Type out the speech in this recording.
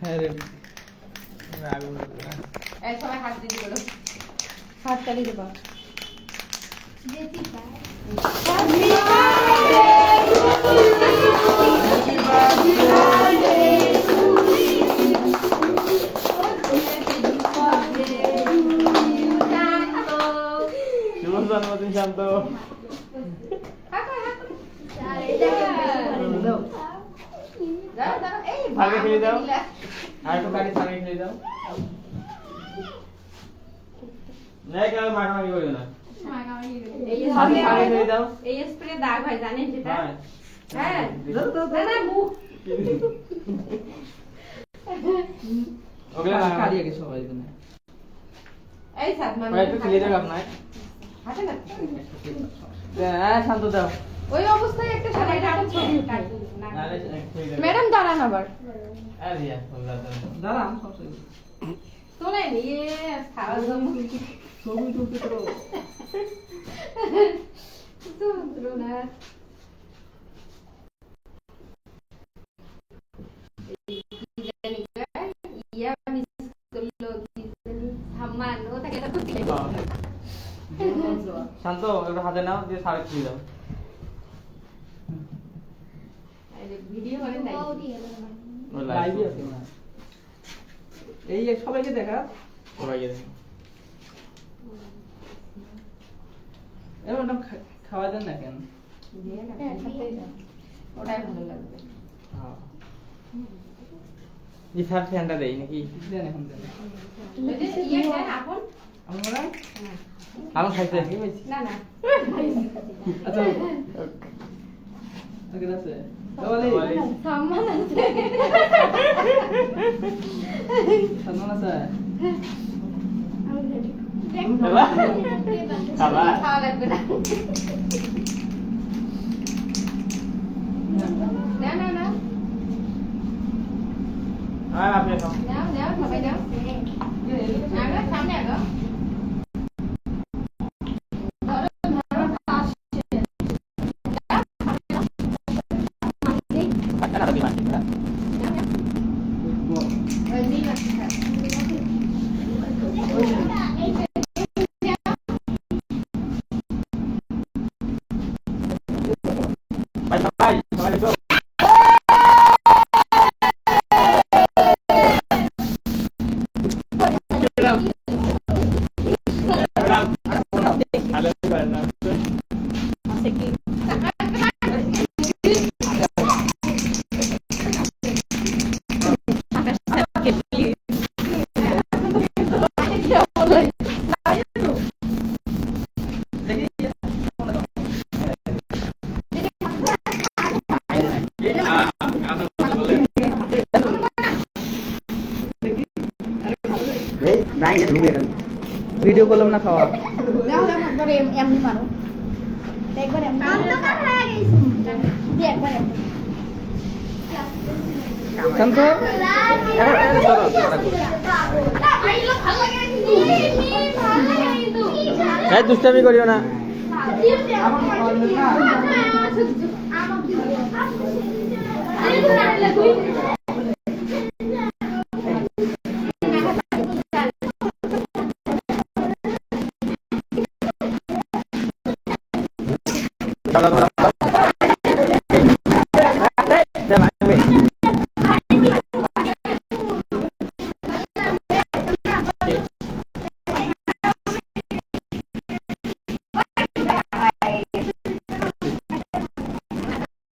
আরে এই সবাই হাত দিয়ে দিলো হাত তালি দেবা জন্মদিন শান্ত আগে খেলে দাও আর একটু গাড়ি সামনে খেলে দাও নাই কেন মাখামাখি করিও না আগে খেলে দাও এই স্প্রে দাগ হয় জানেন যেটা হ্যাঁ না মুখ ওগুলা কারিয়ে গেছে সবাই এখানে এই সাত মানে একটু খেলে দাও আপনার হাতে না হ্যাঁ শান্ত দাও ওই অবস্থায় একটা সাদা একটা ছবি কাটুন না নালে খেলে দাও ম্যাডাম দাঁড়ান আবার আরে यार বললা তো দাঁড়ান সবসময় শোনেন ইয়ে খাওয়া জন্য ছবি তুলতে তো না ইয়া মিস করলো কি জানি সামান ও তাকে তো শান্ত একটু হাতে নাও দিয়ে সারে খেলে দাও আরে ভিডিও করে নাই লাইভই আছে না এই সবাইকে দেখা সবাইকে দেখো এমন খাওয়া দেন না কেন ওটাই ভালো লাগবে হ্যাঁ এই সার ফ্যানটা দেই নাকি দেন এখন দেন ওই যে ইয়ে দেন আপন আমরা আমার খাইতে না না আচ্ছা ওকে আছে তাহলে সামান আছে সালমান আছে খাবার খাওয়া লাগবে না না না না আর আপনি খাও নাও নাও সবাই নাও না সামনে আগো ভাই সবাই দেখো ভিডিও করলাম না খাওয়া দাও দাও একবার এমনি মারো একবার এমনি অন্ধকার হয়ে গেছে দি একবার এমনি শান্ত এই দুষ্টামি করিও না দাদা